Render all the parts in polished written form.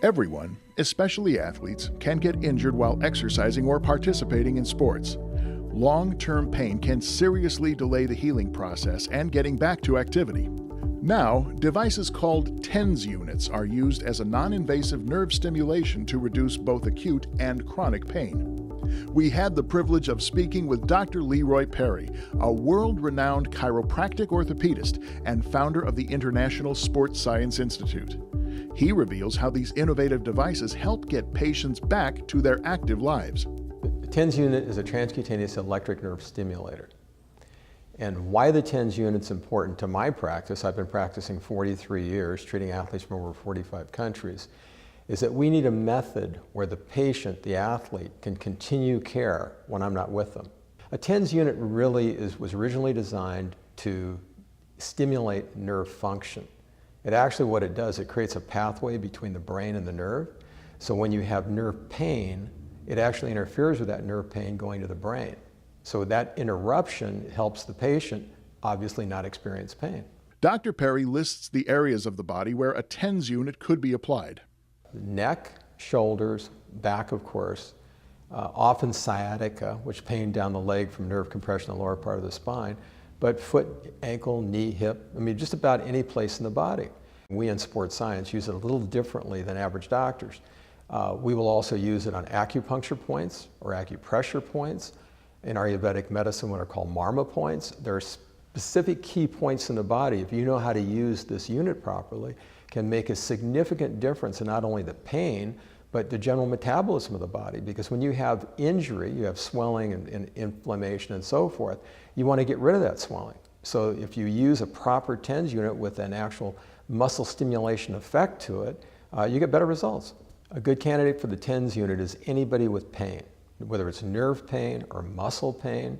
Everyone, especially athletes, can get injured while exercising or participating in sports. Long-term pain can seriously delay the healing process and getting back to activity. Now, devices called TENS units are used as a non-invasive nerve stimulation to reduce both acute and chronic pain. We had the privilege of speaking with Dr. LeRoy Perry, a world-renowned chiropractic orthopedist and founder of the International Sports Science Institute. He reveals how these innovative devices help get patients back to their active lives. The TENS unit is a transcutaneous electric nerve stimulator. And why the TENS unit's important to my practice, I've been practicing 43 years, treating athletes from over 45 countries, is that we need a method where the patient, the athlete, can continue care when I'm not with them. A TENS unit really was originally designed to stimulate nerve function. What it does, it creates a pathway between the brain and the nerve. So when you have nerve pain, it actually interferes with that nerve pain going to the brain. So that interruption helps the patient obviously not experience pain. Dr. Perry lists the areas of the body where a TENS unit could be applied. Neck, shoulders, back of course, often sciatica, which pain down the leg from nerve compression in the lower part of the spine, but foot, ankle, knee, hip, just about any place in the body. We in sports science use it a little differently than average doctors. We will also use it on acupuncture points or acupressure points. In Ayurvedic medicine, what are called marma points. There are specific key points in the body, if you know how to use this unit properly, can make a significant difference in not only the pain, but the general metabolism of the body. Because when you have injury, you have swelling and inflammation and so forth, you want to get rid of that swelling. So if you use a proper TENS unit with an actual muscle stimulation effect to it, you get better results. A good candidate for the TENS unit is anybody with pain, whether it's nerve pain or muscle pain,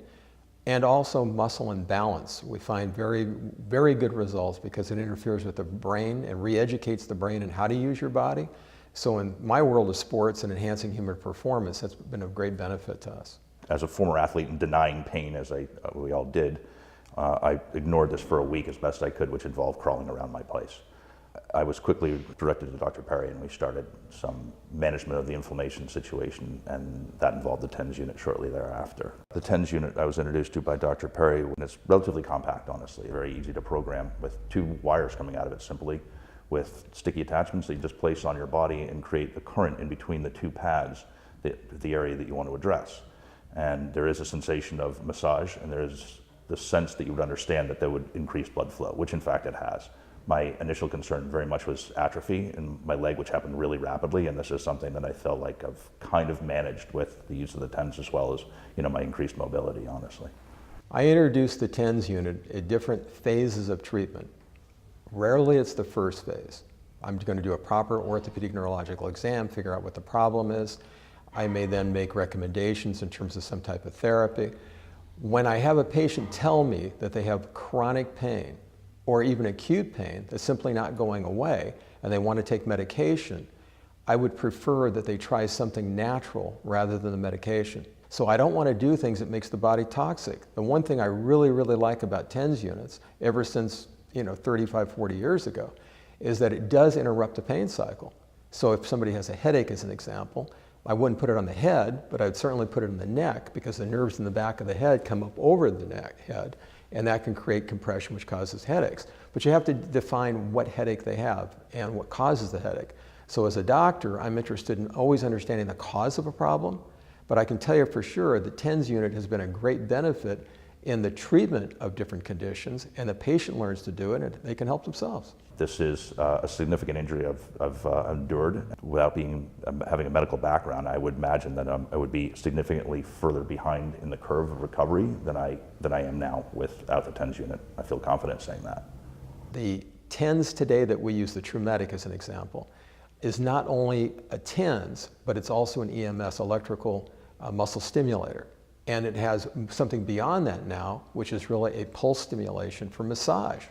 and also muscle imbalance. We find very, very good results because it interferes with the brain and re-educates the brain in how to use your body. So in my world of sports and enhancing human performance, that's been of great benefit to us. As a former athlete and denying pain, as we all did, I ignored this for a week as best I could, which involved crawling around my place. I was quickly directed to Dr. Perry, and we started some management of the inflammation situation, and that involved the TENS unit shortly thereafter. The TENS unit I was introduced to by Dr. Perry, and it's relatively compact, honestly, very easy to program with 2 wires coming out of it simply, with sticky attachments that you just place on your body and create the current in between the 2 pads, the area that you want to address. And there is a sensation of massage, and there is the sense that you would understand that would increase blood flow, which in fact it has. My initial concern very much was atrophy in my leg, which happened really rapidly, and this is something that I felt like I've kind of managed with the use of the TENS as well as, my increased mobility, honestly. I introduced the TENS unit at different phases of treatment. Rarely it's the first phase. I'm going to do a proper orthopedic neurological exam, figure out what the problem is. I may then make recommendations in terms of some type of therapy. When I have a patient tell me that they have chronic pain, or even acute pain that's simply not going away, and they want to take medication, I would prefer that they try something natural rather than the medication. So I don't want to do things that makes the body toxic. The one thing I really, really like about TENS units, ever since 35, 40 years ago, is that it does interrupt the pain cycle. So if somebody has a headache, as an example, I wouldn't put it on the head, but I'd certainly put it in the neck, because the nerves in the back of the head come up over the head, and that can create compression, which causes headaches. But you have to define what headache they have and what causes the headache. So as a doctor, I'm interested in always understanding the cause of a problem, but I can tell you for sure the TENS unit has been a great benefit in the treatment of different conditions, and the patient learns to do it, and they can help themselves. This is a significant injury I've endured. Without having a medical background, I would imagine that I would be significantly further behind in the curve of recovery than I am now without the TENS unit. I feel confident saying that. The TENS today that we use, the Trumatic as an example, is not only a TENS, but it's also an EMS, electrical muscle stimulator. And it has something beyond that now, which is really a pulse stimulation for massage.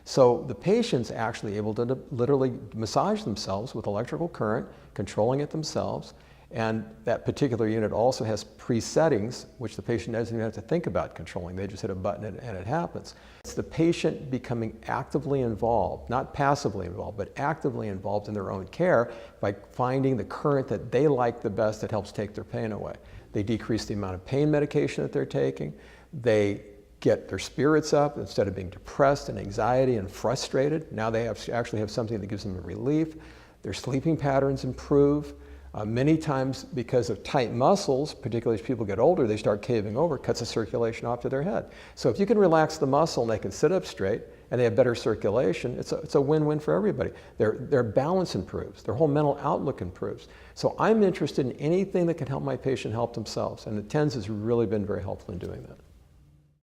So the patient's actually able to literally massage themselves with electrical current, controlling it themselves, And that particular unit also has pre-settings, which the patient doesn't even have to think about controlling. They just hit a button and it happens. It's the patient becoming actively involved, not passively involved, but actively involved in their own care by finding the current that they like the best that helps take their pain away. They decrease the amount of pain medication that they're taking. They get their spirits up instead of being depressed and anxiety and frustrated. Now they actually have something that gives them a relief. Their sleeping patterns improve. Many times because of tight muscles, particularly as people get older, they start caving over, cuts the circulation off to their head. So if you can relax the muscle and they can sit up straight and they have better circulation, it's a win-win for everybody. Their balance improves, their whole mental outlook improves. So I'm interested in anything that can help my patient help themselves, and the TENS has really been very helpful in doing that.